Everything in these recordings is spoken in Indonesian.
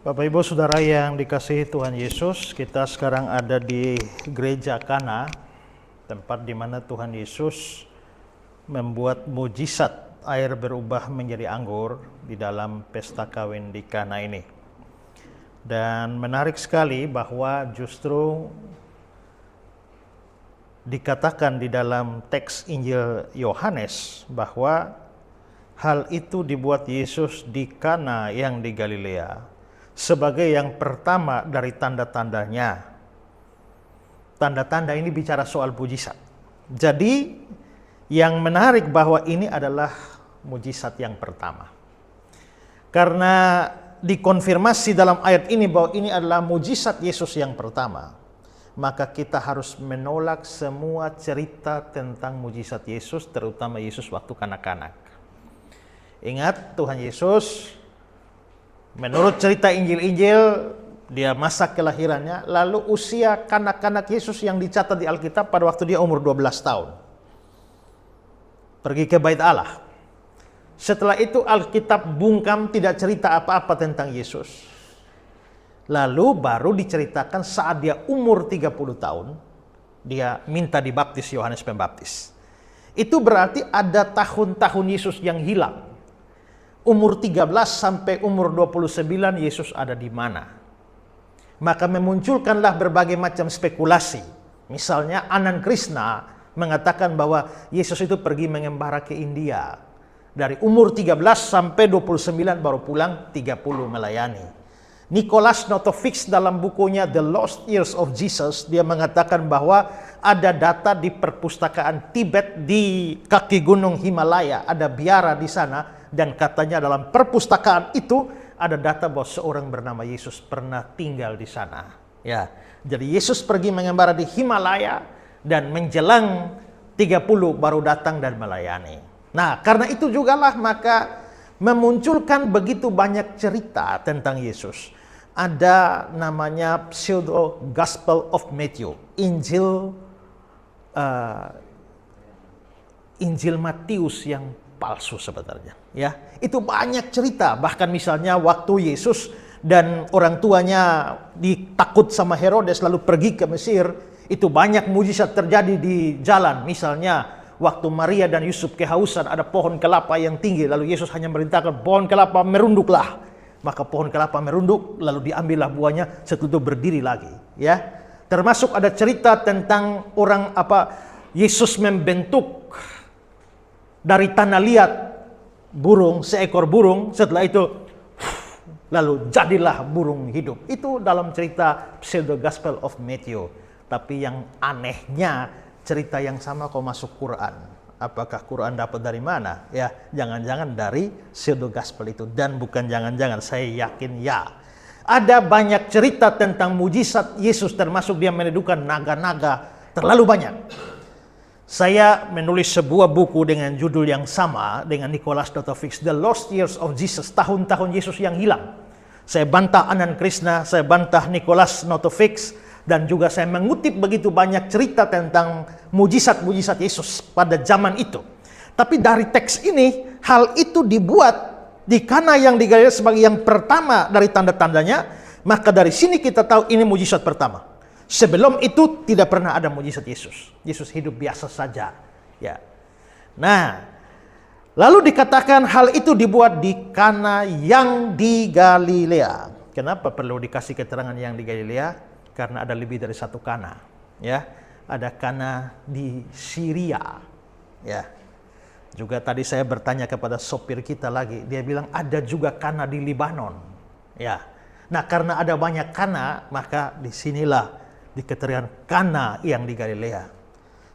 Bapak Ibu Saudara yang dikasihi Tuhan Yesus, kita sekarang ada di gereja Kana, tempat di mana Tuhan Yesus membuat mujizat air berubah menjadi anggur di dalam pesta kawin di Kana ini. Dan menarik sekali bahwa justru dikatakan di dalam teks Injil Yohanes bahwa hal itu dibuat Yesus di Kana yang di Galilea sebagai yang pertama dari tanda-tandanya. Tanda-tanda ini bicara soal mujizat. Jadi yang menarik bahwa ini adalah mujizat yang pertama. Karena dikonfirmasi dalam ayat ini bahwa ini adalah mujizat Yesus yang pertama, maka kita harus menolak semua cerita tentang mujizat Yesus, terutama Yesus waktu kanak-kanak. Ingat, Tuhan Yesus menurut cerita Injil-Injil, dia masa kelahirannya, lalu usia kanak-kanak Yesus yang dicatat di Alkitab pada waktu dia umur 12 tahun. Pergi ke Bait Allah. Setelah itu Alkitab bungkam, tidak cerita apa-apa tentang Yesus. Lalu baru diceritakan saat dia umur 30 tahun, dia minta dibaptis Yohanes Pembaptis. Itu berarti ada tahun-tahun Yesus yang hilang. Umur 13 sampai umur 29 Yesus ada di mana? Maka memunculkanlah berbagai macam spekulasi. Misalnya Anand Krishna mengatakan bahwa Yesus itu pergi mengembara ke India. Dari umur 13 sampai 29 baru pulang 30 melayani. Nicholas Notovix dalam bukunya The Lost Years of Jesus, dia mengatakan bahwa ada data di perpustakaan Tibet di kaki gunung Himalaya, ada biara di sana. Dan katanya dalam perpustakaan itu ada data bahwa seorang bernama Yesus pernah tinggal di sana. Ya, jadi Yesus pergi mengembara di Himalaya dan menjelang 30 baru datang dan melayani. Nah, karena itu jugalah maka memunculkan begitu banyak cerita tentang Yesus. Ada namanya Pseudo Gospel of Matthew, Injil Matius yang palsu sebenarnya, ya. Itu banyak cerita, bahkan misalnya waktu Yesus dan orang tuanya ditakut sama Herodes lalu pergi ke Mesir, itu banyak mujizat terjadi di jalan. Misalnya waktu Maria dan Yusuf kehausan, ada pohon kelapa yang tinggi, lalu Yesus hanya merintahkan pohon kelapa merunduklah. Maka pohon kelapa merunduk, lalu diambillah buahnya, setelah itu berdiri lagi, ya. Termasuk ada cerita tentang orang Yesus membentuk dari tanah liat burung, seekor burung, setelah itu lalu jadilah burung hidup. Itu dalam cerita Pseudo Gospel of Matthew. Tapi yang anehnya cerita yang sama kok masuk Quran. Apakah Quran dapat dari mana? Ya, jangan-jangan dari Pseudo Gospel itu. Dan bukan jangan-jangan, saya yakin ya. Ada banyak cerita tentang mujizat Yesus, termasuk dia meneduhkan naga-naga, terlalu banyak. Saya menulis sebuah buku dengan judul yang sama dengan Nicholas Notovix, The Lost Years of Jesus, tahun-tahun Yesus yang hilang. Saya bantah Anand Krishna, saya bantah Nicholas Notovix, dan juga saya mengutip begitu banyak cerita tentang mujizat-mujizat Yesus pada zaman itu. Tapi dari teks ini, hal itu dibuat di Kana yang di Galilea sebagai yang pertama dari tanda-tandanya, maka dari sini kita tahu ini mujizat pertama. Sebelum itu tidak pernah ada mujizat Yesus. Yesus hidup biasa saja, ya. Nah, lalu dikatakan hal itu dibuat di Kana yang di Galilea. Kenapa perlu dikasih keterangan yang di Galilea? Karena ada lebih dari satu Kana, ya. Ada Kana di Syria, ya. Juga tadi saya bertanya kepada sopir kita lagi, dia bilang ada juga Kana di Libanon, ya. Nah, karena ada banyak Kana, maka disinilah di keterangan Kana yang di Galilea.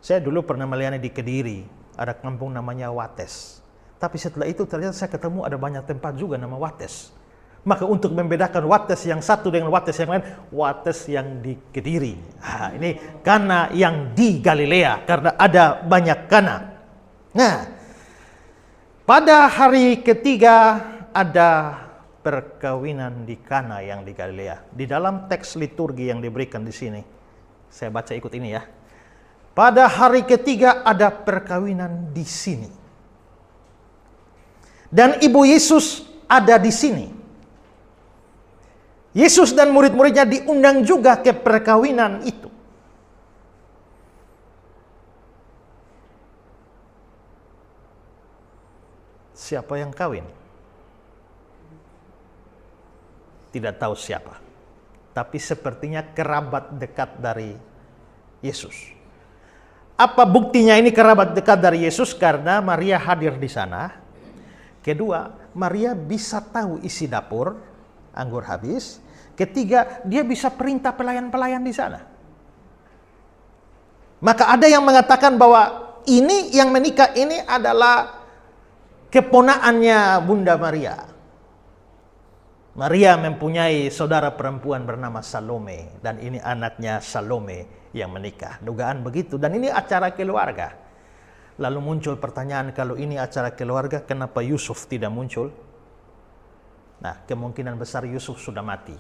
Saya dulu pernah melayani di Kediri, ada kampung namanya Wates. Tapi setelah itu ternyata saya ketemu ada banyak tempat juga nama Wates. Maka untuk membedakan Wates yang satu dengan Wates yang lain, Wates yang di Kediri. Nah, ini Kana yang di Galilea karena ada banyak Kana. Nah, pada hari ketiga ada perkawinan di Kana yang di Galilea. Di dalam teks liturgi yang diberikan di sini, saya baca ikut ini ya. Pada hari ketiga ada perkawinan di sini. Dan ibu Yesus ada di sini. Yesus dan murid-muridnya diundang juga ke perkawinan itu. Siapa yang kawin? Tidak tahu siapa. Tapi sepertinya kerabat dekat dari Yesus. Apa buktinya ini kerabat dekat dari Yesus? Karena Maria hadir di sana. Kedua, Maria bisa tahu isi dapur, anggur habis. Ketiga, dia bisa perintah pelayan-pelayan di sana. Maka ada yang mengatakan bahwa ini yang menikah ini adalah keponaannya Bunda Maria. Maria mempunyai saudara perempuan bernama Salome, dan ini anaknya Salome yang menikah. Dugaan begitu, dan ini acara keluarga. Lalu muncul pertanyaan, kalau ini acara keluarga, kenapa Yusuf tidak muncul? Nah, kemungkinan besar Yusuf sudah mati.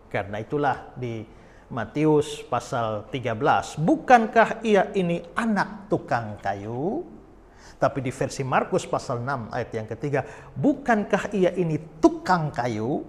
Karena itulah di Matius pasal 13, bukankah ia ini anak tukang kayu? Tapi di versi Markus pasal 6 ayat yang ketiga, bukankah ia ini tukang kayu?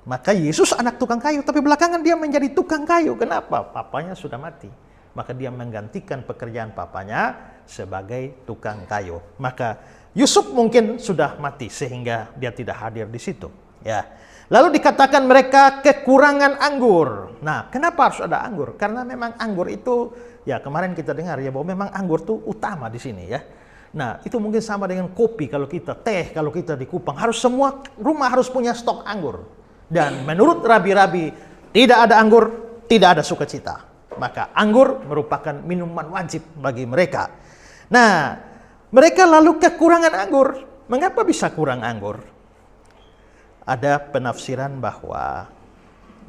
Maka Yesus anak tukang kayu, tapi belakangan dia menjadi tukang kayu. Kenapa? Papanya sudah mati. Maka dia menggantikan pekerjaan papanya sebagai tukang kayu. Maka Yusuf mungkin sudah mati sehingga dia tidak hadir di situ. Ya. Lalu dikatakan mereka kekurangan anggur. Nah, kenapa harus ada anggur? Karena memang anggur itu, ya kemarin kita dengar ya bahwa memang anggur itu utama di sini ya. Nah, itu mungkin sama dengan kopi kalau kita, teh kalau kita di Kupang. Harus semua rumah harus punya stok anggur. Dan menurut rabi-rabi, tidak ada anggur, tidak ada sukacita. Maka anggur merupakan minuman wajib bagi mereka. Nah, mereka lalu kekurangan anggur. Mengapa bisa kurang anggur? Ada penafsiran bahwa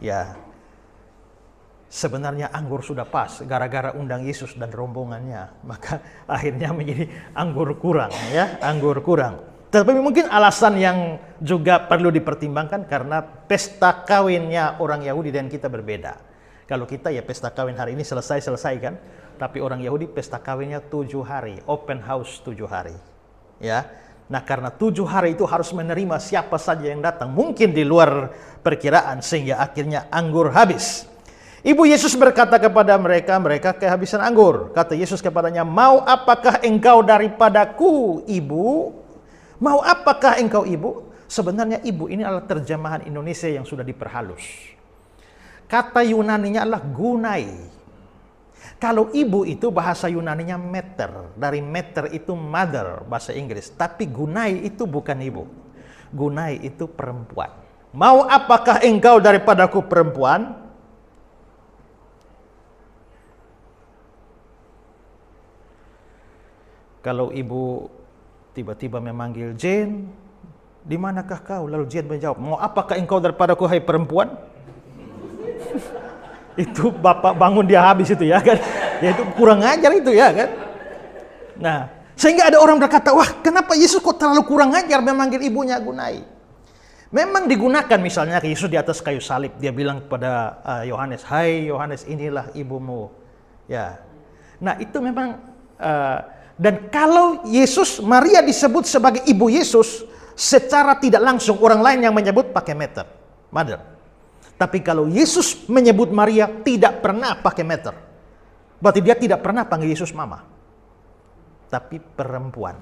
ya sebenarnya anggur sudah pas gara-gara undang Yesus dan rombongannya, maka akhirnya menjadi anggur kurang ya, anggur kurang. Tapi mungkin alasan yang juga perlu dipertimbangkan karena pesta kawinnya orang Yahudi dan kita berbeda. Kalau kita ya pesta kawin hari ini selesai kan, tapi orang Yahudi pesta kawinnya 7 hari, open house 7 hari ya. Nah, karena 7 hari itu harus menerima siapa saja yang datang. Mungkin di luar perkiraan sehingga akhirnya anggur habis. Ibu Yesus berkata kepada mereka, mereka kehabisan anggur. Kata Yesus kepadanya, mau apakah engkau daripadaku, ibu? Mau apakah engkau, ibu? Sebenarnya ibu ini adalah terjemahan Indonesia yang sudah diperhalus. Kata Yunaninya adalah gunai. Kalau ibu itu bahasa Yunaninya meter. Dari meter itu mother, bahasa Inggris. Tapi gunai itu bukan ibu. Gunai itu perempuan. Mau apakah engkau daripadaku, perempuan? Kalau ibu tiba-tiba memanggil Jane, di manakah kau? Lalu Jane menjawab, mau apakah engkau daripadaku, hai perempuan? Itu bapak bangun dia habis itu ya kan. Ya itu kurang ajar itu ya kan. Nah, sehingga ada orang berkata, wah kenapa Yesus kok terlalu kurang ajar memanggil ibunya gunai? Memang digunakan misalnya Yesus di atas kayu salib. Dia bilang kepada Yohanes, hai Yohanes, inilah ibumu. Ya. Nah itu memang, dan kalau Yesus, Maria disebut sebagai ibu Yesus, secara tidak langsung orang lain yang menyebut pakai meter, mother. Tapi kalau Yesus menyebut Maria tidak pernah pakai meter. Berarti dia tidak pernah panggil Yesus mama. Tapi perempuan.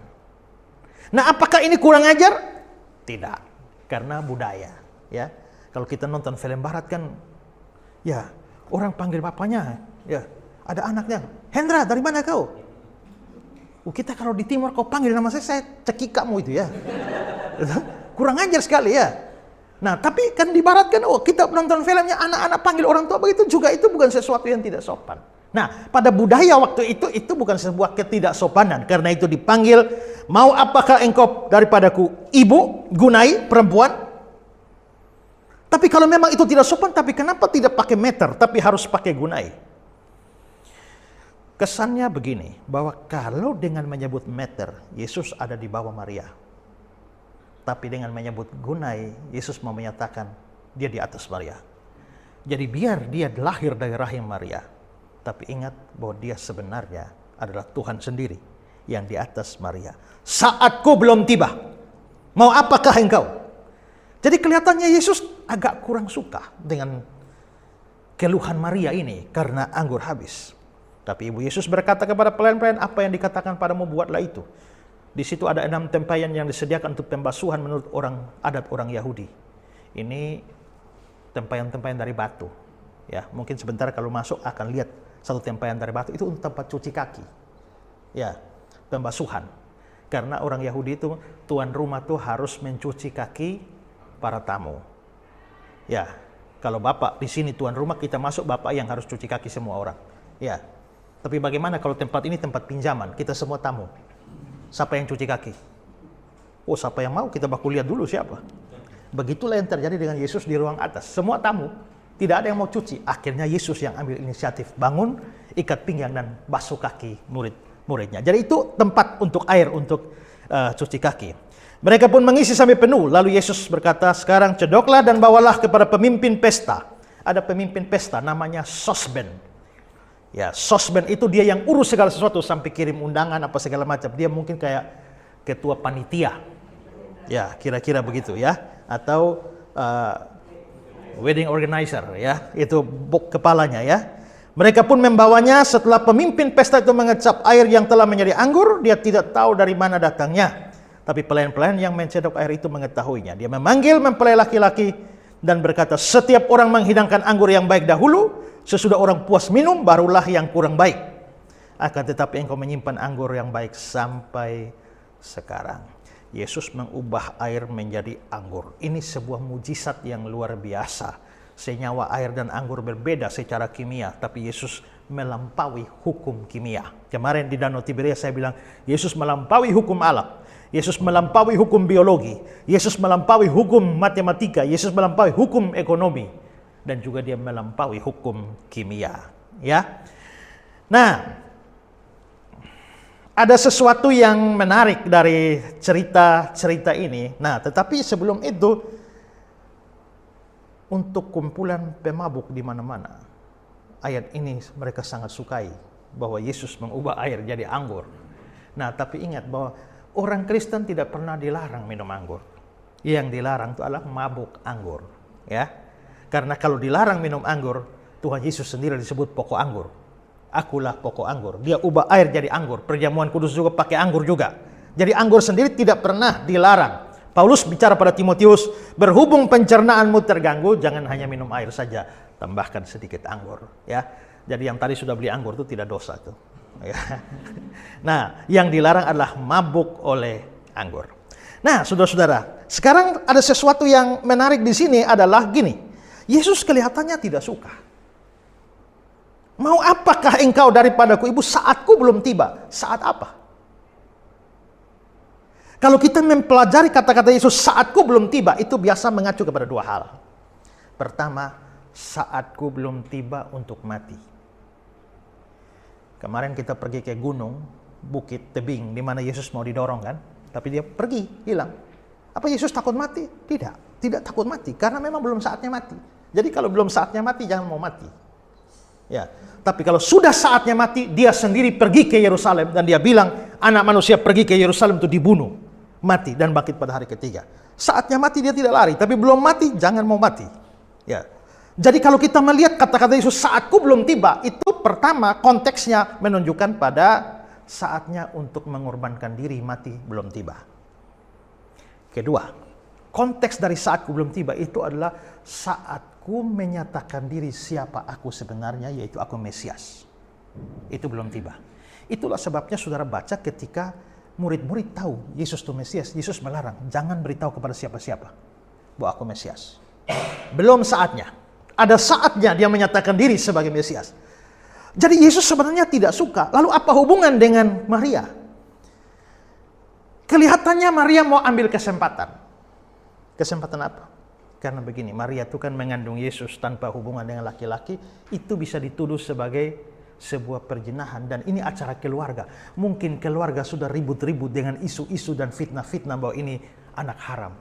Nah, apakah ini kurang ajar? Tidak. Karena budaya. Ya. Kalau kita nonton film barat kan, ya orang panggil bapaknya, ya ada anaknya. Hendra, dari mana kau? Kita kalau di timur kau panggil nama saya cekik kamu itu ya. Kurang ajar sekali ya. Nah, tapi kan di barat kan, kita nonton filmnya anak-anak panggil orang tua begitu juga, itu bukan sesuatu yang tidak sopan. Nah, pada budaya waktu itu bukan sebuah ketidaksopanan. Karena itu dipanggil, mau apakah engkau daripadaku, ibu, gunai, perempuan? Tapi kalau memang itu tidak sopan, tapi kenapa tidak pakai meter, tapi harus pakai gunai? Kesannya begini, bahwa kalau dengan menyebut meter, Yesus ada di bawah Maria. Tapi dengan menyebut gunai, Yesus mau menyatakan dia di atas Maria. Jadi biar dia lahir dari rahim Maria, tapi ingat bahwa dia sebenarnya adalah Tuhan sendiri yang di atas Maria. Saatku belum tiba. Mau apakah engkau? Jadi kelihatannya Yesus agak kurang suka dengan keluhan Maria ini karena anggur habis. Tapi Ibu Yesus berkata kepada pelayan-pelayan, apa yang dikatakan padamu, buatlah itu. Di situ ada 6 tempayan yang disediakan untuk pembasuhan menurut adat orang Yahudi. Ini tempayan-tempayan dari batu. Ya, mungkin sebentar kalau masuk akan lihat satu tempayan dari batu, itu untuk tempat cuci kaki. Ya, pembasuhan. Karena orang Yahudi itu, tuan rumah tuh harus mencuci kaki para tamu. Ya, kalau Bapak di sini tuan rumah, kita masuk, Bapak yang harus cuci kaki semua orang. Ya. Tapi bagaimana kalau tempat ini tempat pinjaman, kita semua tamu? Siapa yang cuci kaki? Oh, siapa yang mau? Kita baku lihat dulu siapa. Begitulah yang terjadi dengan Yesus di ruang atas. Semua tamu, tidak ada yang mau cuci. Akhirnya Yesus yang ambil inisiatif, bangun, ikat pinggang dan basuh kaki murid-muridnya. Jadi itu tempat untuk air untuk cuci kaki. Mereka pun mengisi sampai penuh. Lalu Yesus berkata, sekarang cedoklah dan bawalah kepada pemimpin pesta. Ada pemimpin pesta namanya sosben. Ya, sosben itu dia yang urus segala sesuatu sampai kirim undangan apa segala macam. Dia mungkin kayak ketua panitia. Ya, kira-kira begitu ya. Atau wedding organizer ya. Itu kepalanya ya. Mereka pun membawanya setelah pemimpin pesta itu mengecap air yang telah menjadi anggur. Dia tidak tahu dari mana datangnya. Tapi pelayan-pelayan yang mencedok air itu mengetahuinya. Dia memanggil mempelai laki-laki dan berkata, setiap orang menghidangkan anggur yang baik dahulu. Sesudah orang puas minum, barulah yang kurang baik. Akan tetapi engkau menyimpan anggur yang baik sampai sekarang. Yesus mengubah air menjadi anggur. Ini sebuah mujizat yang luar biasa. Senyawa air dan anggur berbeda secara kimia, tapi Yesus melampaui hukum kimia. Kemarin di Danau Tiberias saya bilang, Yesus melampaui hukum alam. Yesus melampaui hukum biologi. Yesus melampaui hukum matematika. Yesus melampaui hukum ekonomi. Dan juga dia melampaui hukum kimia. Ya. Nah, ada sesuatu yang menarik dari cerita-cerita ini. Nah, tetapi sebelum itu, untuk kumpulan pemabuk di mana-mana, ayat ini mereka sangat sukai, bahwa Yesus mengubah air jadi anggur. Nah, tapi ingat bahwa orang Kristen tidak pernah dilarang minum anggur. Yang dilarang itu adalah mabuk anggur. Ya. Karena kalau dilarang minum anggur, Tuhan Yesus sendiri disebut pokok anggur. Akulah pokok anggur. Dia ubah air jadi anggur. Perjamuan kudus juga pakai anggur juga. Jadi anggur sendiri tidak pernah dilarang. Paulus bicara pada Timotius, berhubung pencernaanmu terganggu, jangan hanya minum air saja, tambahkan sedikit anggur. Ya. Jadi yang tadi sudah beli anggur itu tidak dosa tuh. Ya. Nah, yang dilarang adalah mabuk oleh anggur. Nah, saudara-saudara, sekarang ada sesuatu yang menarik di sini adalah gini. Yesus kelihatannya tidak suka. Mau apakah engkau daripadaku, Ibu? Saatku belum tiba. Saat apa? Kalau kita mempelajari kata-kata Yesus, saatku belum tiba, itu biasa mengacu kepada dua hal. Pertama, saatku belum tiba untuk mati. Kemarin kita pergi ke gunung, bukit tebing, di mana Yesus mau didorong kan? Tapi dia pergi, hilang. Apa Yesus takut mati? Tidak, tidak takut mati, karena memang belum saatnya mati. Jadi kalau belum saatnya mati, jangan mau mati. Ya, tapi kalau sudah saatnya mati, dia sendiri pergi ke Yerusalem dan dia bilang, anak manusia pergi ke Yerusalem untuk dibunuh, mati dan bangkit pada hari ketiga. Saatnya mati dia tidak lari, tapi belum mati jangan mau mati. Ya. Jadi kalau kita melihat kata-kata Yesus, saatku belum tiba, itu pertama konteksnya menunjukkan pada saatnya untuk mengorbankan diri mati belum tiba. Kedua, konteks dari saatku belum tiba itu adalah saatku menyatakan diri siapa aku sebenarnya, yaitu aku Mesias. Itu belum tiba. Itulah sebabnya saudara baca ketika murid-murid tahu Yesus itu Mesias, Yesus melarang, jangan beritahu kepada siapa-siapa bahwa aku Mesias. Belum saatnya. Ada saatnya dia menyatakan diri sebagai Mesias. Jadi Yesus sebenarnya tidak suka. Lalu apa hubungan dengan Maria? Kelihatannya Maria mau ambil kesempatan. Kesempatan apa? Karena begini, Maria itu kan mengandung Yesus tanpa hubungan dengan laki-laki, itu bisa dituduh sebagai sebuah perzinahan, dan ini acara keluarga. Mungkin keluarga sudah ribut-ribut dengan isu-isu dan fitnah-fitnah bahwa ini anak haram.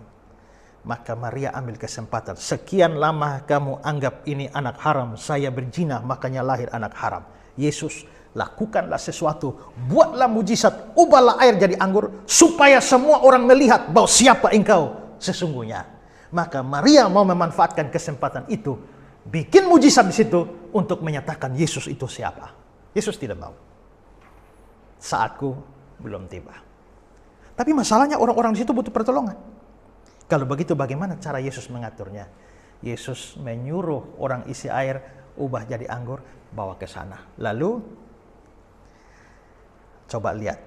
Maka Maria ambil kesempatan. Sekian lama kamu anggap ini anak haram, saya berzina makanya lahir anak haram. Yesus, lakukanlah sesuatu, buatlah mujizat, ubahlah air jadi anggur, supaya semua orang melihat bahwa siapa engkau sesungguhnya. Maka Maria mau memanfaatkan kesempatan itu, bikin mujizat di situ untuk menyatakan Yesus itu siapa. Yesus tidak mau. Saatku belum tiba. Tapi masalahnya orang-orang di situ butuh pertolongan. Kalau begitu bagaimana cara Yesus mengaturnya? Yesus menyuruh orang isi air, ubah jadi anggur, bawa ke sana. Lalu coba lihat.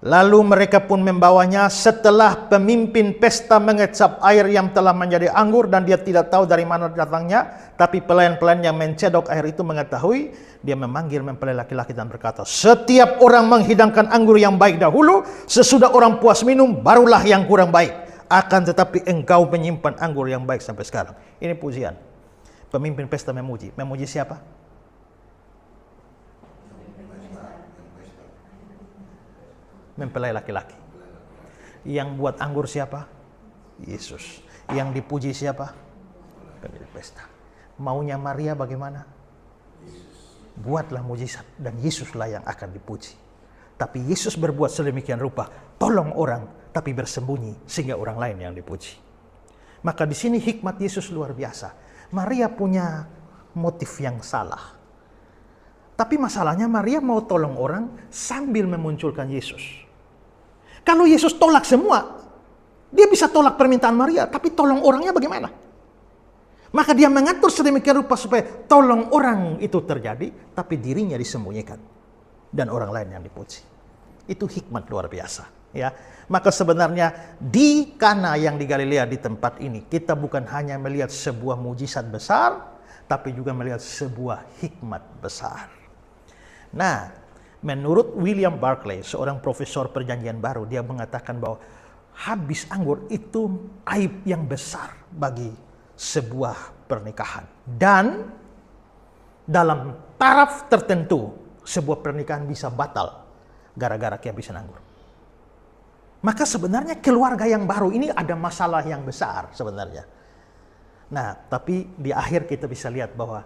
Lalu mereka pun membawanya setelah pemimpin pesta mengecap air yang telah menjadi anggur dan dia tidak tahu dari mana datangnya. Tapi pelayan-pelayan yang mencedok air itu mengetahui. Dia memanggil mempelai laki-laki dan berkata, setiap orang menghidangkan anggur yang baik dahulu, sesudah orang puas minum, barulah yang kurang baik. Akan tetapi engkau menyimpan anggur yang baik sampai sekarang. Ini pujian. Pemimpin pesta memuji. Memuji siapa? Mempelai laki-laki. Yang buat anggur siapa? Yesus. Yang dipuji siapa? Pemilik pesta. Maunya Maria bagaimana? Buatlah mujizat dan Yesuslah yang akan dipuji. Tapi Yesus berbuat sedemikian rupa, tolong orang tapi bersembunyi sehingga orang lain yang dipuji. Maka di sini hikmat Yesus luar biasa. Maria punya motif yang salah. Tapi masalahnya Maria mau tolong orang sambil memunculkan Yesus. Kalau Yesus tolak semua, dia bisa tolak permintaan Maria, tapi tolong orangnya bagaimana? Maka dia mengatur sedemikian rupa supaya tolong orang itu terjadi, tapi dirinya disembunyikan. Dan orang lain yang dipuji. Itu hikmat luar biasa. Ya, maka sebenarnya di Kana yang di Galilea di tempat ini, kita bukan hanya melihat sebuah mujizat besar, tapi juga melihat sebuah hikmat besar. Nah, menurut William Barclay, seorang profesor perjanjian baru, dia mengatakan bahwa habis anggur itu aib yang besar bagi sebuah pernikahan. Dan dalam taraf tertentu, sebuah pernikahan bisa batal gara-gara kehabisan anggur. Maka sebenarnya keluarga yang baru ini ada masalah yang besar sebenarnya. Nah, tapi di akhir kita bisa lihat bahwa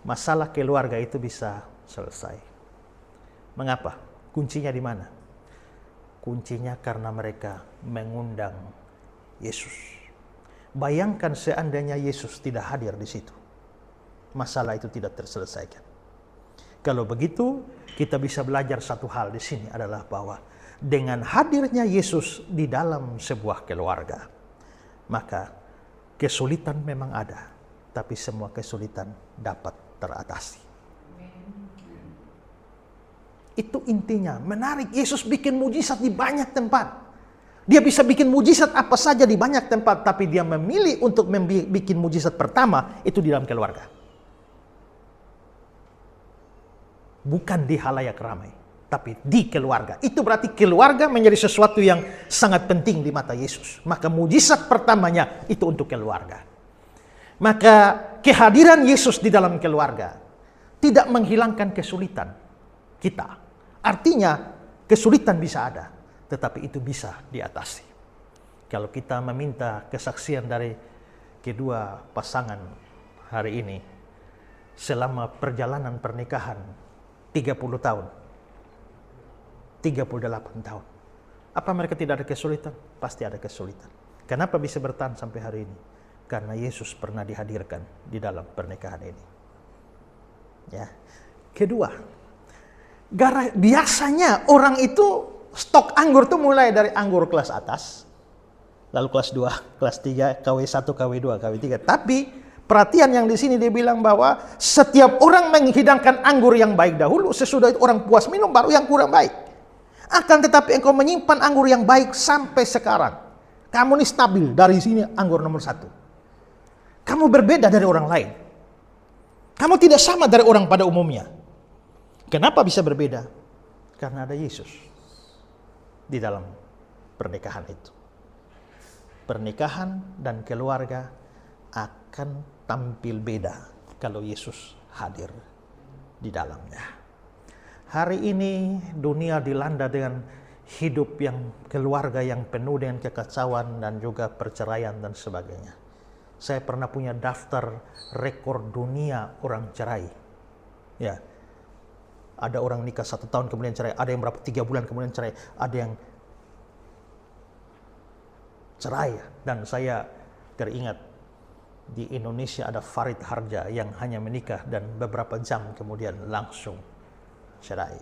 masalah keluarga itu bisa selesai. Mengapa? Kuncinya di mana? Kuncinya karena mereka mengundang Yesus. Bayangkan seandainya Yesus tidak hadir di situ. Masalah itu tidak terselesaikan. Kalau begitu, kita bisa belajar satu hal di sini adalah bahwa dengan hadirnya Yesus di dalam sebuah keluarga, maka kesulitan memang ada, tapi semua kesulitan dapat teratasi. Itu intinya. Menarik, Yesus bikin mujizat di banyak tempat. Dia bisa bikin mujizat apa saja di banyak tempat, tapi dia memilih untuk bikin mujizat pertama itu di dalam keluarga. Bukan di halayak ramai, tapi di keluarga. Itu berarti keluarga menjadi sesuatu yang sangat penting di mata Yesus. Maka mujizat pertamanya itu untuk keluarga. Maka kehadiran Yesus di dalam keluarga tidak menghilangkan kesulitan kita. Artinya kesulitan bisa ada, tetapi itu bisa diatasi. Kalau kita meminta kesaksian dari kedua pasangan hari ini, selama perjalanan pernikahan 30 tahun, 38 tahun. Apa mereka tidak ada kesulitan? Pasti ada kesulitan. Kenapa bisa bertahan sampai hari ini? Karena Yesus pernah dihadirkan di dalam pernikahan ini. Ya. Kedua, biasanya orang itu stok anggur itu mulai dari anggur kelas atas, lalu kelas 2, kelas 3, KW1, KW2, KW3. Tapi perhatian yang di sini dia bilang bahwa setiap orang menghidangkan anggur yang baik dahulu, sesudah itu orang puas minum baru yang kurang baik. Akan tetapi engkau menyimpan anggur yang baik sampai sekarang. Kamu ini stabil, dari sini anggur nomor 1. Kamu berbeda dari orang lain. Kamu tidak sama dari orang pada umumnya. Kenapa bisa berbeda? Karena ada Yesus di dalam pernikahan itu. Pernikahan dan keluarga akan tampil beda kalau Yesus hadir di dalamnya. Hari ini dunia dilanda dengan hidup yang keluarga yang penuh dengan kekacauan dan juga perceraian dan sebagainya. Saya pernah punya daftar rekor dunia orang cerai. Ya, ada orang nikah 1 tahun kemudian cerai, ada yang berapa 3 bulan kemudian cerai, ada yang cerai. Dan saya teringat di Indonesia ada Farid Harja yang hanya menikah dan beberapa jam kemudian langsung cerai.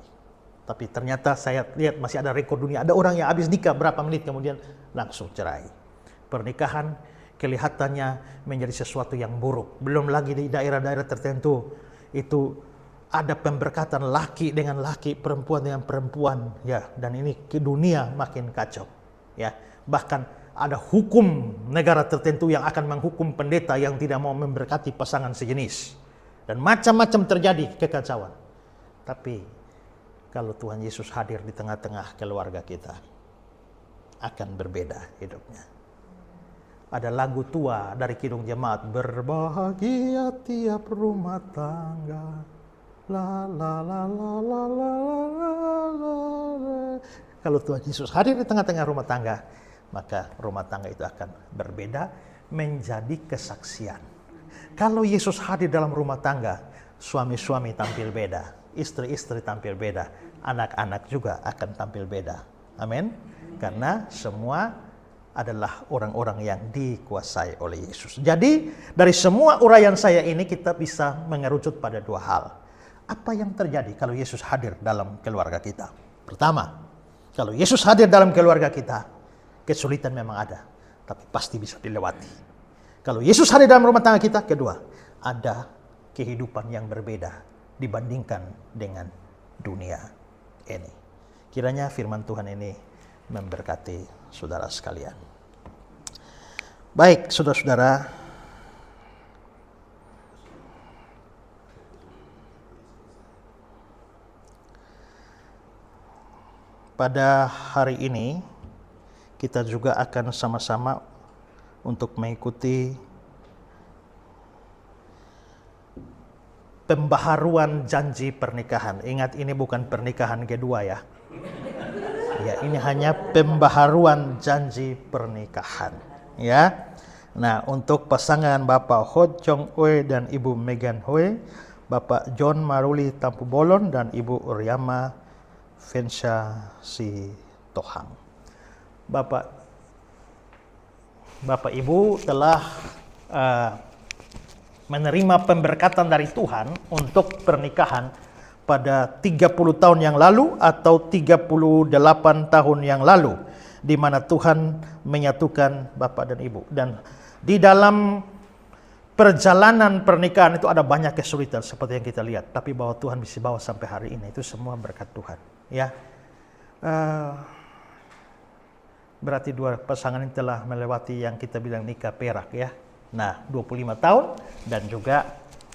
Tapi ternyata saya lihat masih ada rekor dunia. Ada orang yang habis nikah berapa menit kemudian langsung cerai. Pernikahan kelihatannya menjadi sesuatu yang buruk. Belum lagi di daerah-daerah tertentu itu ada pemberkatan laki dengan laki, perempuan dengan perempuan, ya. Dan ini ke dunia makin kacau, ya. Bahkan ada hukum negara tertentu yang akan menghukum pendeta yang tidak mau memberkati pasangan sejenis. Dan macam-macam terjadi kekacauan. Tapi kalau Tuhan Yesus hadir di tengah-tengah keluarga kita, akan berbeda hidupnya. Ada lagu tua dari Kidung Jemaat, berbahagia tiap rumah tangga. La la la la la la la. Kalau Tuhan Yesus hadir di tengah-tengah rumah tangga, maka rumah tangga itu akan berbeda menjadi kesaksian. Kalau Yesus hadir dalam rumah tangga, suami-suami tampil beda, istri-istri tampil beda, anak-anak juga akan tampil beda. Amin. Karena semua adalah orang-orang yang dikuasai oleh Yesus. Jadi dari semua uraian saya ini kita bisa mengerucut pada dua hal. Apa yang terjadi kalau Yesus hadir dalam keluarga kita? Pertama, kalau Yesus hadir dalam keluarga kita, kesulitan memang ada, tapi pasti bisa dilewati. Kalau Yesus hadir dalam rumah tangga kita, kedua, ada kehidupan yang berbeda dibandingkan dengan dunia ini. Kiranya firman Tuhan ini memberkati saudara sekalian. Baik, saudara-saudara, pada hari ini kita juga akan sama-sama untuk mengikuti pembaharuan janji pernikahan. Ingat, ini bukan pernikahan kedua ya. Ya, ini hanya pembaharuan janji pernikahan. Ya. Nah, untuk pasangan Bapak Ho Chong Oe dan Ibu Megan Hoe, Bapak John Maruli Tampu Bolon dan Ibu Uryama Fensha Si Tohang. Bapak Ibu telah menerima pemberkatan dari Tuhan untuk pernikahan pada 30 tahun yang lalu atau 38 tahun yang lalu, di mana Tuhan menyatukan Bapak dan Ibu. Dan di dalam perjalanan pernikahan itu ada banyak kesulitan seperti yang kita lihat, tapi bahwa Tuhan bisa bawa sampai hari ini itu semua berkat Tuhan, ya. Berarti dua pasangan ini telah melewati yang kita bilang nikah perak, ya. Nah, 25 tahun dan juga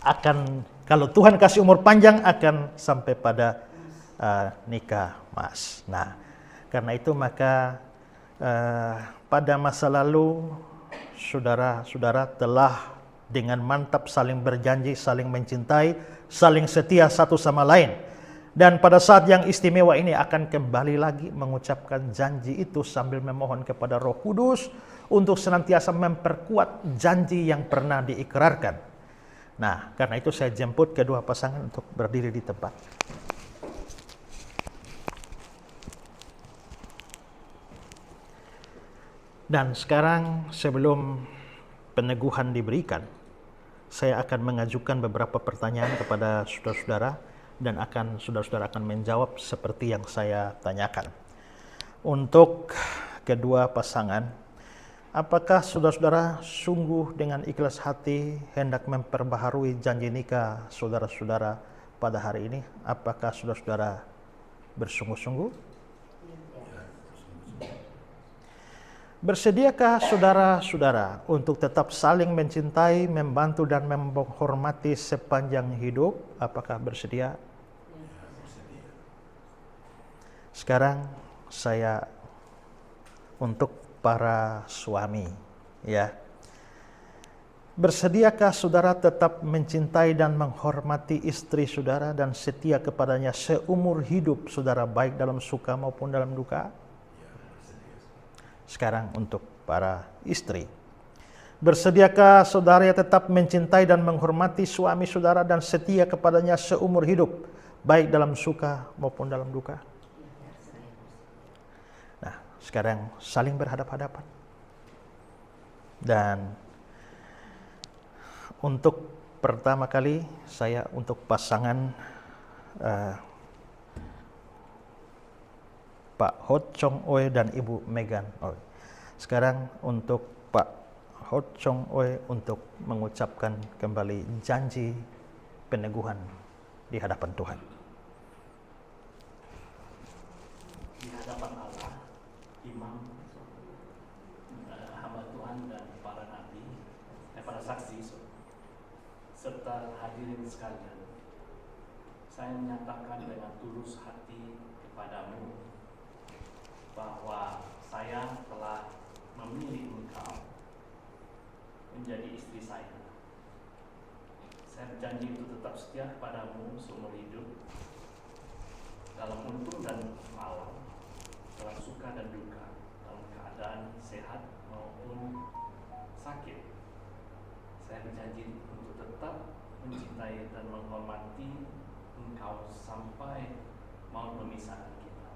akan, kalau Tuhan kasih umur panjang, akan sampai pada nikah emas. Nah, karena itu maka pada masa lalu saudara-saudara telah dengan mantap saling berjanji, saling mencintai, saling setia satu sama lain. Dan pada saat yang istimewa ini akan kembali lagi mengucapkan janji itu sambil memohon kepada Roh Kudus untuk senantiasa memperkuat janji yang pernah diikrarkan. Nah, karena itu saya jemput kedua pasangan untuk berdiri di tempat. Dan sekarang sebelum peneguhan diberikan, saya akan mengajukan beberapa pertanyaan kepada saudara-saudara, dan saudara-saudara akan menjawab seperti yang saya tanyakan. Untuk kedua pasangan, apakah saudara-saudara sungguh dengan ikhlas hati hendak memperbaharui janji nikah saudara-saudara pada hari ini? Apakah saudara-saudara bersungguh-sungguh? Bersediakah saudara-saudara untuk tetap saling mencintai, membantu dan menghormati sepanjang hidup? Apakah bersedia? Sekarang saya untuk para suami, ya. Bersediakah saudara tetap mencintai dan menghormati istri saudara dan setia kepadanya seumur hidup saudara, baik dalam suka maupun dalam duka? Sekarang untuk para istri. Bersediakah saudara tetap mencintai dan menghormati suami saudara dan setia kepadanya seumur hidup, baik dalam suka maupun dalam duka? Nah, sekarang saling berhadap-hadapan. Dan untuk pertama kali saya untuk pasangan Pak Hot Chong Oei dan Ibu Megan Oei. Sekarang untuk Pak Hot Chong Oei untuk mengucapkan kembali janji peneguhan di hadapan Tuhan. Di hadapan Allah, imam, hamba Tuhan dan para nabi, para saksi, serta hadirin sekalian, saya menyatakan dengan tulus hati kepadamu bahwa saya telah memilih engkau menjadi istri saya. Saya berjanji untuk tetap setia kepadamu seumur hidup, dalam untung dan malam, dalam suka dan duka, dalam keadaan sehat maupun sakit. Saya berjanji untuk tetap mencintai dan menghormati engkau sampai maut memisahkan kita.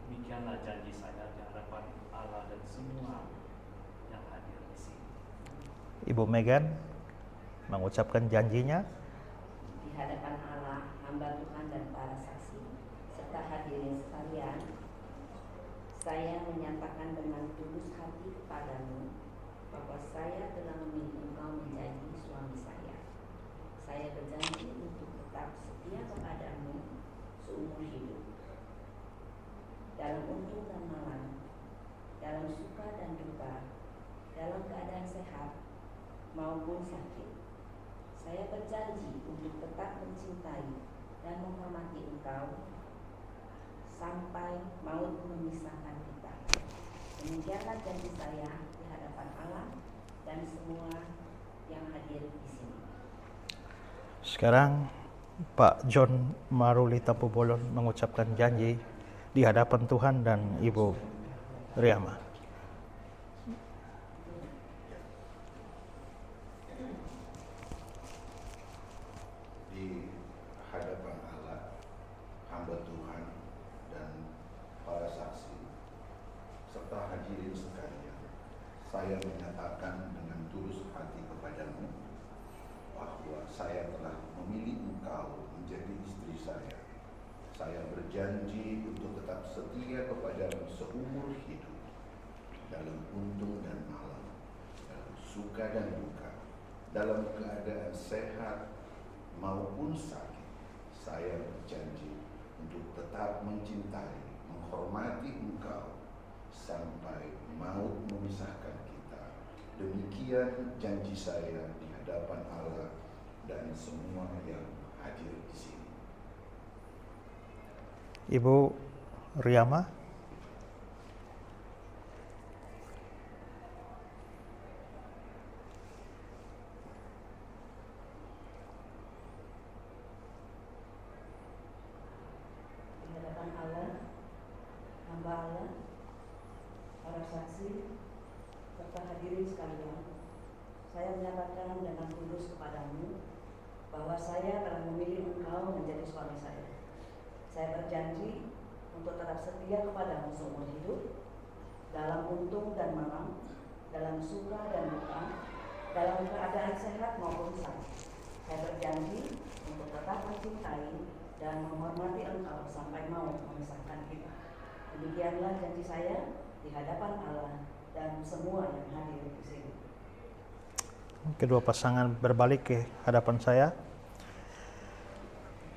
Demikianlah janji saya di hadapan Allah dan semua yang hadir di sini. Ibu Megan mengucapkan janjinya. Di hadapan Allah, hamba Tuhan dan para saksi, serta hadirin sekalian, saya menyatakan dengan tulus hati kepadamu bahwa saya telah memilih engkau menjadi suami saya. Saya berjanji untuk tetap setia kepadamu seumur hidup, dalam untung dan malam, dalam suka dan duka, dalam keadaan sehat maupun sakit. Saya berjanji untuk tetap mencintai dan menghormati engkau sampai maut memisahkan kita. Demikianlah janji saya di hadapan Allah dan semua yang hadir di sini. Sekarang Pak John Maruli Tampubolon mengucapkan janji di hadapan Tuhan dan Ibu Riama. Di hadapan Allah, hamba Tuhan dan para saksi, serta hadirin sekalian, saya menyatakan dengan tulus hati kepadamu bahwa saya telah memilih engkau menjadi istri saya. Saya berjanji untuk tetap setia kepadamu seumur hidup, dalam untung dan malam, dalam suka dan duka, dalam keadaan sehat maupun sakit. Saya berjanji untuk tetap mencintai, menghormati engkau sampai maut memisahkan kita. Demikian janji saya di hadapan Allah dan semua yang hadir di sini. Ibu Riama. Di hadapan Allah, hamba Allah, para saksi, serta hadirin sekalian, saya menyatakan dengan tulus kepadamu bahwa saya telah memilih engkau menjadi suami saya. Saya berjanji untuk tetap setia kepadamu seumur hidup, dalam untung dan malam, dalam suka dan duka, dalam keadaan sehat maupun sakit. Saya berjanji untuk tetap mencintai dan menghormati engkau sampai maut memisahkan kita. Demikianlah janji saya di hadapan Allah dan semua yang hadir di sini. Kedua pasangan berbalik ke hadapan saya.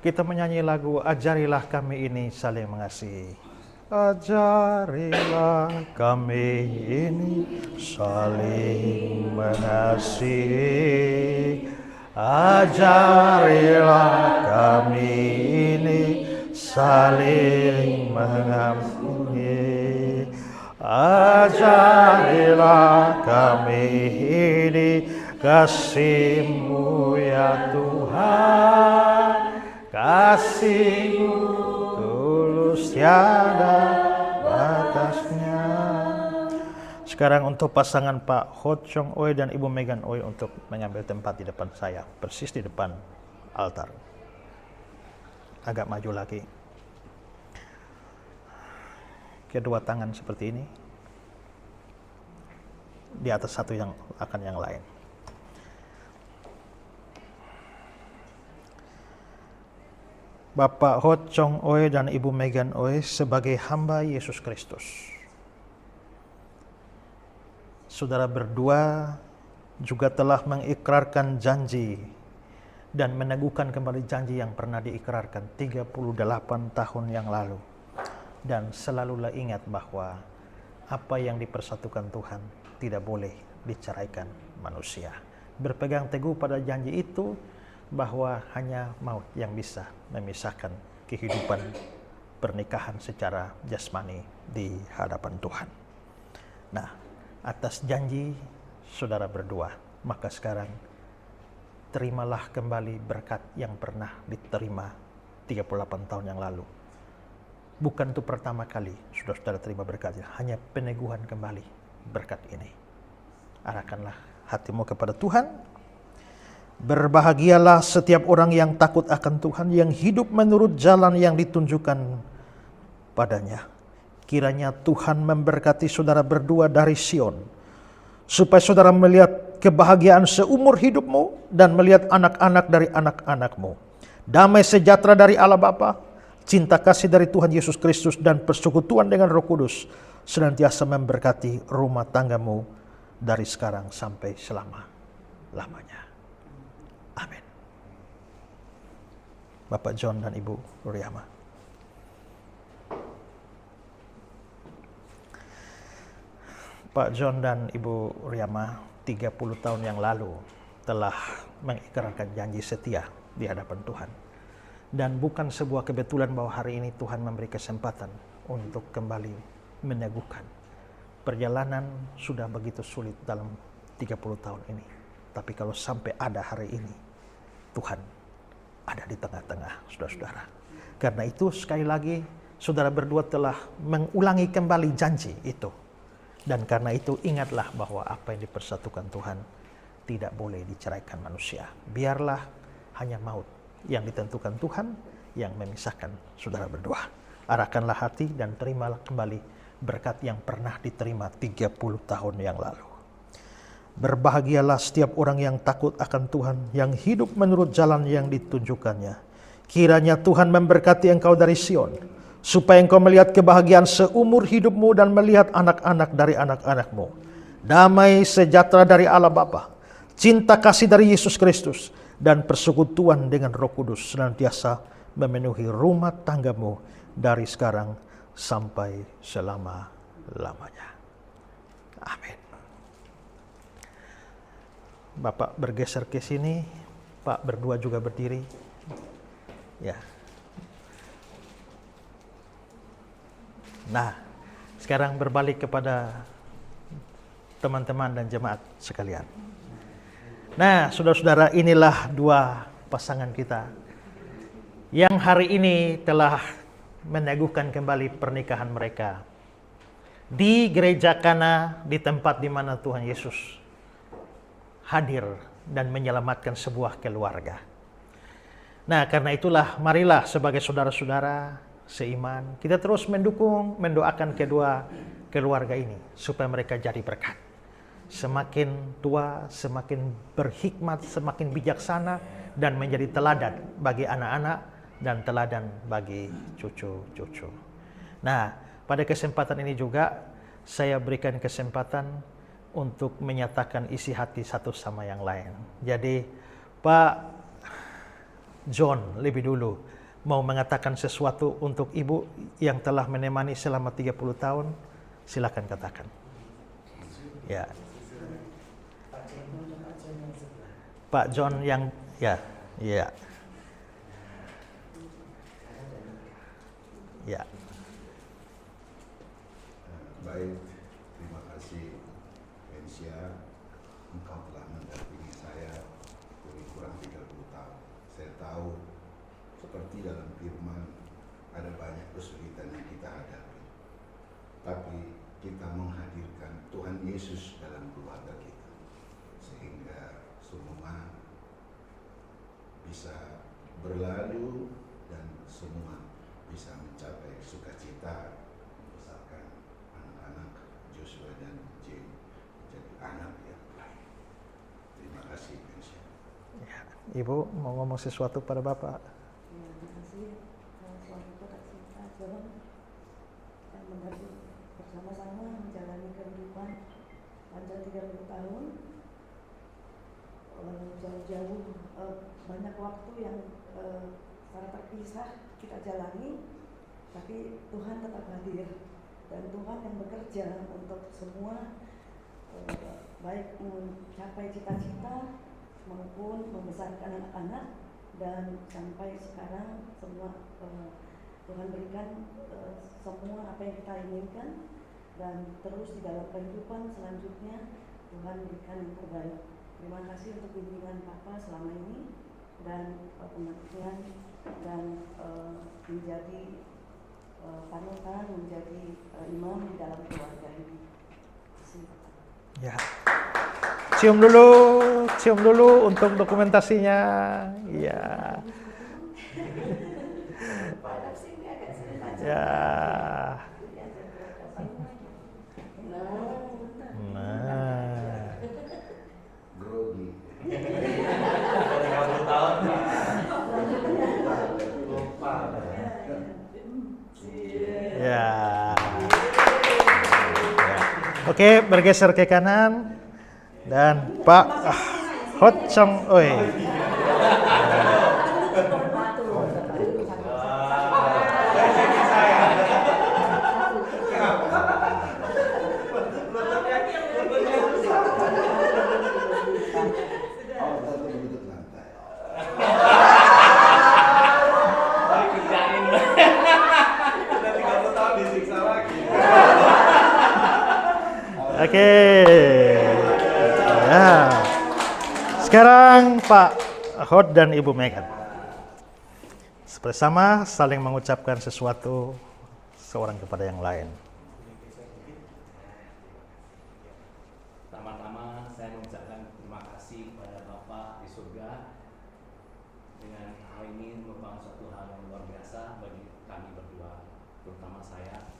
Kita menyanyi lagu Ajarilah Kami Ini Saling Mengasihi. Ajarilah kami ini saling mengasihi. Ajarilah kami ini saling mengampuni. Ajarilah kami ini kasih-Mu ya Tuhan. Kasih-Mu tulus tiada batasnya. Sekarang untuk pasangan Pak Hot Chong Oei dan Ibu Megan Oei untuk mengambil tempat di depan saya, persis di depan altar. Agak maju lagi. Kedua tangan seperti ini. di atas satu yang akan yang lain. Bapak Ho Chong Oei dan Ibu Megan Oei sebagai hamba Yesus Kristus. Saudara berdua juga telah mengikrarkan janji dan meneguhkan kembali janji yang pernah diikrarkan 38 tahun yang lalu. Dan selalulah ingat bahwa apa yang dipersatukan Tuhan tidak boleh diceraikan manusia. Berpegang teguh pada janji itu, bahwa hanya maut yang bisa memisahkan kehidupan pernikahan secara jasmani di hadapan Tuhan. Nah, atas janji saudara berdua, maka sekarang terimalah kembali berkat yang pernah diterima 38 tahun yang lalu. Bukan itu pertama kali saudara terima berkatnya, hanya peneguhan kembali berkat ini. Arahkanlah hatimu kepada Tuhan. Berbahagialah setiap orang yang takut akan Tuhan, yang hidup menurut jalan yang ditunjukkan padanya. Kiranya Tuhan memberkati saudara berdua dari Sion, supaya saudara melihat kebahagiaan seumur hidupmu dan melihat anak-anak dari anak-anakmu. Damai sejahtera dari Allah Bapa, cinta kasih dari Tuhan Yesus Kristus, dan persekutuan dengan Roh Kudus senantiasa memberkati rumah tanggamu dari sekarang sampai selama-lamanya. Amin. Bapak John dan Ibu Riama. Pak John dan Ibu Riama 30 tahun yang lalu telah mengikrarkan janji setia di hadapan Tuhan. Dan bukan sebuah kebetulan bahwa hari ini Tuhan memberi kesempatan untuk kembali meneguhkan. Perjalanan sudah begitu sulit dalam 30 tahun ini. Tapi kalau sampai ada hari ini, Tuhan ada di tengah-tengah saudara-saudara. Karena itu sekali lagi saudara berdua telah mengulangi kembali janji itu. Dan karena itu ingatlah bahwa apa yang dipersatukan Tuhan tidak boleh diceraikan manusia. Biarlah hanya maut yang ditentukan Tuhan yang memisahkan saudara berdua. Arahkanlah hati dan terimalah kembali berkat yang pernah diterima 30 tahun yang lalu. Berbahagialah setiap orang yang takut akan Tuhan, yang hidup menurut jalan yang ditunjukkannya. Kiranya Tuhan memberkati engkau dari Sion, supaya engkau melihat kebahagiaan seumur hidupmu dan melihat anak-anak dari anak-anakmu. Damai sejahtera dari Allah Bapa, cinta kasih dari Yesus Kristus, dan persekutuan dengan Roh Kudus senantiasa memenuhi rumah tanggamu dari sekarang sampai selama-lamanya. Amin. Bapak bergeser ke sini, Pak berdua juga berdiri. Ya. Nah, sekarang berbalik kepada teman-teman dan jemaat sekalian. Nah, saudara-saudara, inilah dua pasangan kita yang hari ini telah meneguhkan kembali pernikahan mereka di gereja Kana, di tempat di mana Tuhan Yesus hadir dan menyelamatkan sebuah keluarga. Nah, karena itulah marilah sebagai saudara-saudara seiman kita terus mendukung, mendoakan kedua keluarga ini supaya mereka jadi berkat. Semakin tua, semakin berhikmat, semakin bijaksana, dan menjadi teladan bagi anak-anak dan teladan bagi cucu-cucu. Nah, pada kesempatan ini juga saya berikan kesempatan untuk menyatakan isi hati satu sama yang lain. Jadi Pak John lebih dulu mau mengatakan sesuatu untuk Ibu yang telah menemani selama 30 tahun, silakan katakan. Ya. Pak John yang ya. Baik, terima kasih Pensia, engkau telah mendampingi saya lebih kurang 30 tahun. Saya tahu seperti dalam firman ada banyak kesulitan yang kita hadapi. Tapi kita menghadirkan Tuhan Yesus dalam keluarga kita. Sehingga semua bisa berlalu dan semua bisa mencapai sukacita membesarkan anak-anak Joshua dan Jane menjadi anak Ibu mau ngomong sesuatu pada Bapak. Terima kasih suami tercinta John yang bersama-sama menjalani kehidupan panjang 30 tahun, jauh-jauh banyak waktu yang secara terpisah kita jalani, tapi Tuhan tetap hadir dan Tuhan yang bekerja untuk semua, baik mencapai cita-cita maupun membesarkan anak-anak, dan sampai sekarang semua Tuhan berikan semua apa yang kita inginkan, dan terus di dalam kehidupan selanjutnya Tuhan berikan yang terbaik. Terima kasih untuk bimbingan Papa selama ini dan pengertian dan menjadi panutan, menjadi imam di dalam keluarga ini. Terima kasih. Ya. Cium dulu untuk dokumentasinya. Iya. Ya. Nah. Grogi. Ya. Oke, bergeser ke kanan dan Pak Hot Chong Oi. Oh, satu lutut lantai. Oke. Ya. Sekarang Pak Hot dan Ibu Megan bersama saling mengucapkan sesuatu seorang kepada yang lain. Pertama-tama saya mengucapkan terima kasih kepada Bapa di surga. Dengan hal ini merupakan suatu hal yang luar biasa bagi kami berdua, terutama saya.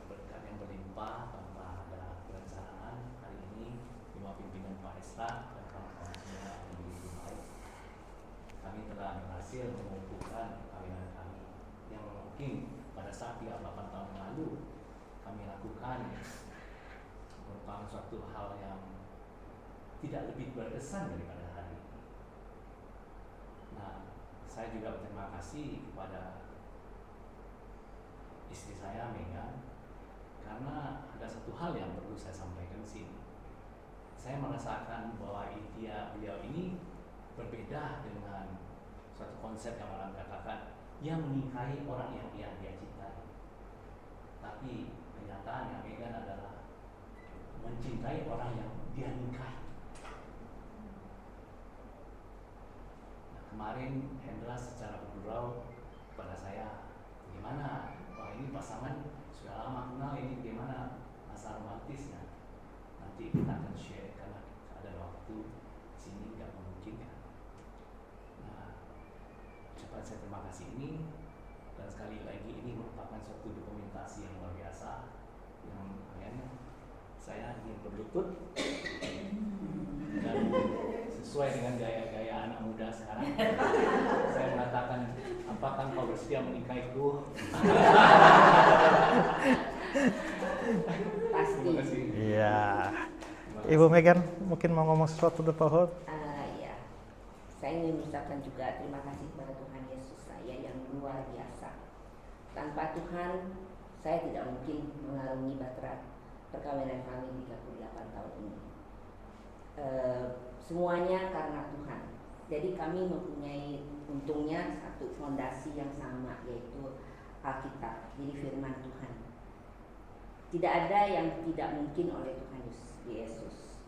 Berkat yang berlimpah tanpa ada perencanaan hari ini di bawah pimpinan Pak Esta dan kawan-kawan semua yang begitu baik, kami telah berhasil mengumpulkan perkawinan kami yang mungkin pada saat 38 tahun lalu kami lakukan merupakan suatu hal yang tidak lebih berkesan daripada hari ini. Nah, saya juga berterima kasih kepada istri saya Megan, karena ada satu hal yang perlu saya sampaikan di sini. Saya merasakan bahwa beliau ini berbeda dengan suatu konsep yang orang katakan ia menikahi orang yang dia cintai. Tapi kenyataannya Megan adalah mencintai orang yang dia nikahi. Nah, kemarin Hendra secara bergurau kepada saya, gimana? Wah, ini pasangan sudah lama kenal, ini gimana masa romantisnya? Nanti kita akan share karena ada waktu sini nggak memungkinkan. Nah, ucapan saya terima kasih ini, dan sekali lagi ini merupakan suatu dokumentasi yang luar biasa yang akhirnya saya ingin berlutut dan sesuai dengan gaya-gaya anak muda sekarang saya mengatakan, apakah kau bersedia menikahiku? Pasti. Terima kasih. Iya. Ibu Megan mungkin mau ngomong sesuatu untuk Pak Hot? Ya, saya ingin mengucapkan juga terima kasih kepada Tuhan Yesus saya yang luar biasa. Tanpa Tuhan, saya tidak mungkin mengarungi bahtera perkawinan kami 38 tahun ini. Semuanya karena Tuhan. Jadi kami mempunyai untungnya satu fondasi yang sama, yaitu Alkitab, jadi firman Tuhan. Tidak ada yang tidak mungkin oleh Tuhan Yesus.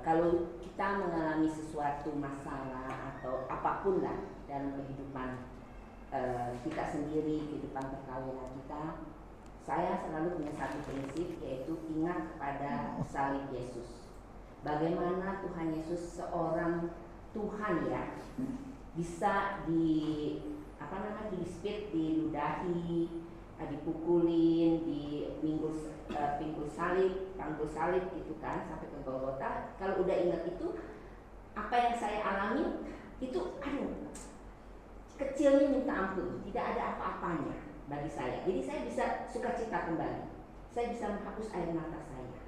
Kalau kita mengalami sesuatu masalah atau apapun lah dalam kehidupan kita sendiri, kehidupan perkawinan kita, saya selalu punya satu prinsip, yaitu ingat kepada salib Yesus. Bagaimana Tuhan Yesus seorang Tuhan ya bisa dispit, diludahi, dipukulin, di pinggul salib itu kan sampai ke Golgota. Kalau udah ingat itu, apa yang saya alami itu, kecilnya minta ampun, tidak ada apa-apanya bagi saya. Jadi saya bisa sukacita kembali, saya bisa menghapus air mata saya.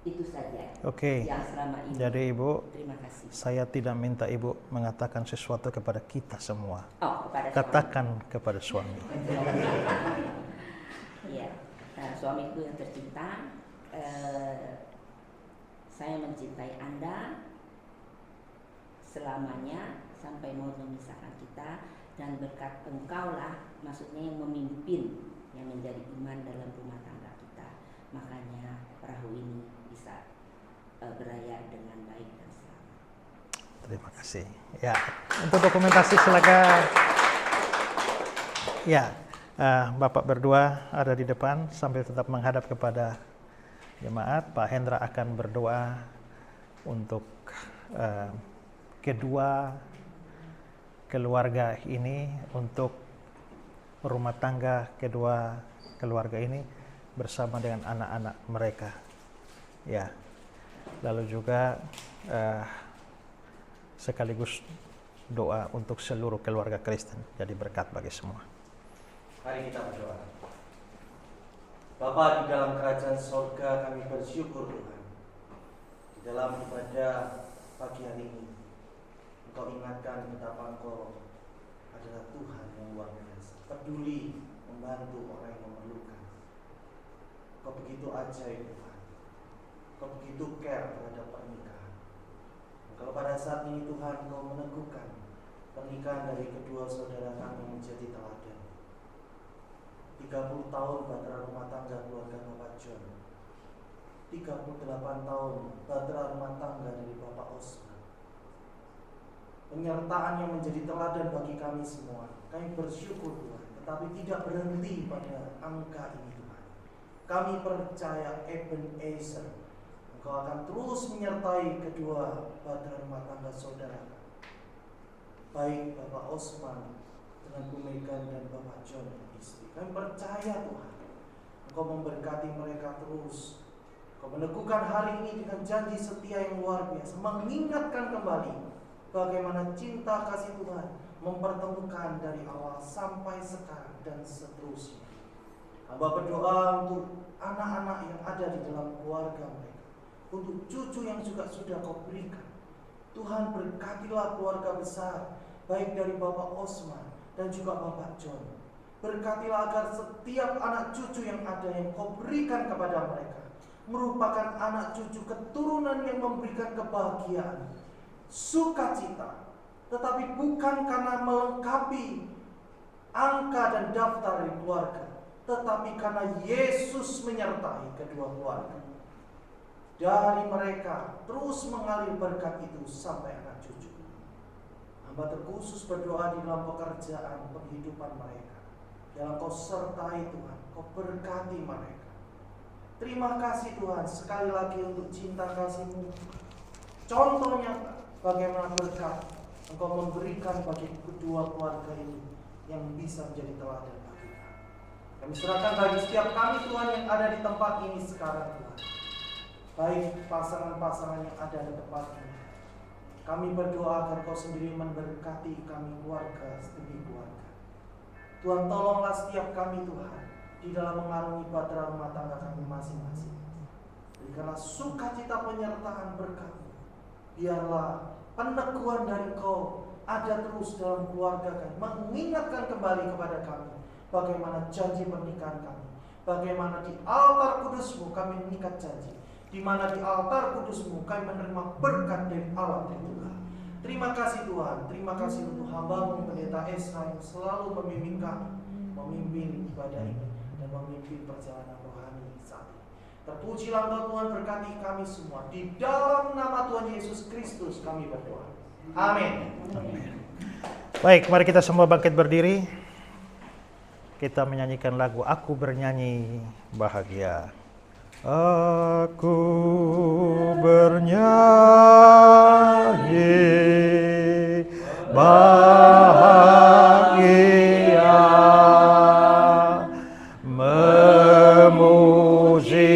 Itu saja. Oke. Yang selama ini. Jadi Ibu, Terima kasih. saya tidak minta Ibu mengatakan sesuatu kepada kita semua. Oh, kepada Katakan kepada suami. Iya, nah, suamiku yang tercinta, saya mencintai Anda selamanya sampai mau memisahkan kita, dan berkat Engkaulah, maksudnya yang memimpin, yang menjadi iman dalam rumah tangga kita. Makanya perahu ini bisa berlayar dengan baik dan selamat. Terima kasih. Ya, untuk dokumentasi silakan. Ya, Bapak berdua ada di depan sambil tetap menghadap kepada jemaat. Pak Hendra akan berdoa untuk kedua keluarga ini, untuk rumah tangga kedua keluarga ini bersama dengan anak-anak mereka. Ya, lalu juga sekaligus doa untuk seluruh keluarga Kristen, jadi berkat bagi semua. Mari kita berdoa. Bapa di dalam kerajaan sorga, kami bersyukur Tuhan. Di dalam ibadah pagi hari ini, Engkau ingatkan betapa Engkau adalah Tuhan yang luar biasa, peduli membantu orang yang memerlukan. Engkau begitu ajaib Tuhan. Engkau begitu care terhadap pernikahan. Dan kalau pada saat ini Tuhan Engkau meneguhkan pernikahan dari kedua saudara kami menjadi teladan. 30 tahun bahtera rumah tangga keluarga Bapak John, 38 tahun bahtera rumah tangga dari Bapak Osman. Penyertaan yang menjadi teladan bagi kami semua. Kami bersyukur Tuhan, tetapi tidak berhenti pada angka ini Tuhan. Kami percaya Ebenezer, Engkau akan terus menyertai kedua bahtera rumah tangga saudara, baik Bapak Osman dengan Bu Megan dan Bapak John istri. Kami percaya Tuhan, Engkau memberkati mereka terus. Engkau meneguhkan hari ini dengan janji setia yang luar biasa, mengingatkan kembali bagaimana cinta kasih Tuhan mempertemukan dari awal sampai sekarang dan seterusnya. Hamba berdoa untuk anak-anak yang ada di dalam keluarga mereka, untuk cucu yang juga sudah Kau berikan. Tuhan berkatilah keluarga besar, baik dari Bapak Osman dan juga Bapak John. Berkatilah agar setiap anak cucu yang ada yang Kau berikan kepada mereka merupakan anak cucu keturunan yang memberikan kebahagiaan, sukacita, tetapi bukan karena melengkapi angka dan daftar dari keluarga, tetapi karena Yesus menyertai kedua keluarga. Dari mereka terus mengalir berkat itu sampai anak cucu. Hamba terkhusus berdoa di dalam pekerjaan penghidupan mereka. Dalam Kau sertai Tuhan, Kau berkati mereka. Terima kasih Tuhan sekali lagi untuk cinta kasih-Mu. Contohnya bagaimana berkat Engkau memberikan bagi kedua keluarga ini yang bisa menjadi teladan bagi kami. Kami serahkan bagi setiap kami Tuhan yang ada di tempat ini sekarang Tuhan. Baik pasangan-pasangan yang ada di tempat ini. Kami berdoa agar Kau sendiri memberkati kami keluarga demi keluarga. Tuhan tolonglah setiap kami Tuhan di dalam mengarungi bahtera rumah tangga kami masing-masing. Berikanlah sukacita penyertaan berkat-Mu. Biarlah peneguhan dari Engkau ada terus dalam keluarga kami, mengingatkan kembali kepada kami bagaimana janji pernikahan kami, bagaimana di altar kudus-Mu kami mengikat janji, di mana di altar kudus-Mu kami menerima berkat dari Allah dan Tuhan. Terima kasih Tuhan, terima kasih untuk hamba-Mu Pendeta Esra yang selalu membimbing kami, memimpin ibadah ini dan memimpin perjalanan rohani saat ini. Terpujilah Engkau Tuhan, berkati kami semua. Di dalam nama Tuhan Yesus Kristus kami berdoa. Amin. Baik, mari kita semua bangkit berdiri. Kita menyanyikan lagu Aku Bernyanyi Bahagia. Aku bernyanyi bahagia, memuji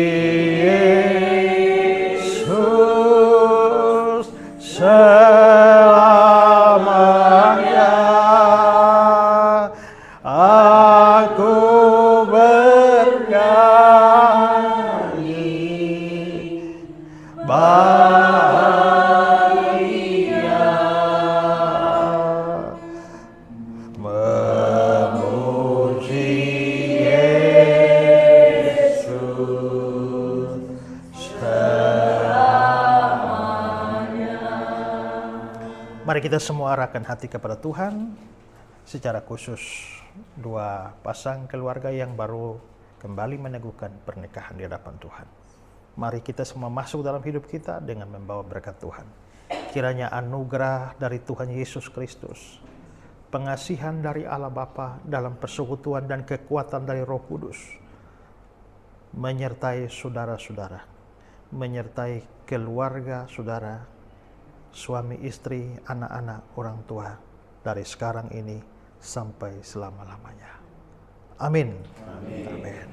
Yesus bahagia memuji Yesus selamanya. Mari kita semua arahkan hati kepada Tuhan, secara khusus dua pasang keluarga yang baru kembali meneguhkan pernikahan di hadapan Tuhan. Mari kita semua masuk dalam hidup kita dengan membawa berkat Tuhan. Kiranya anugerah dari Tuhan Yesus Kristus, pengasihan dari Allah Bapa dalam persekutuan dan kekuatan dari Roh Kudus menyertai saudara-saudara, menyertai keluarga saudara, suami istri, anak-anak, orang tua, dari sekarang ini sampai selama-lamanya. Amin. Amin. Amin.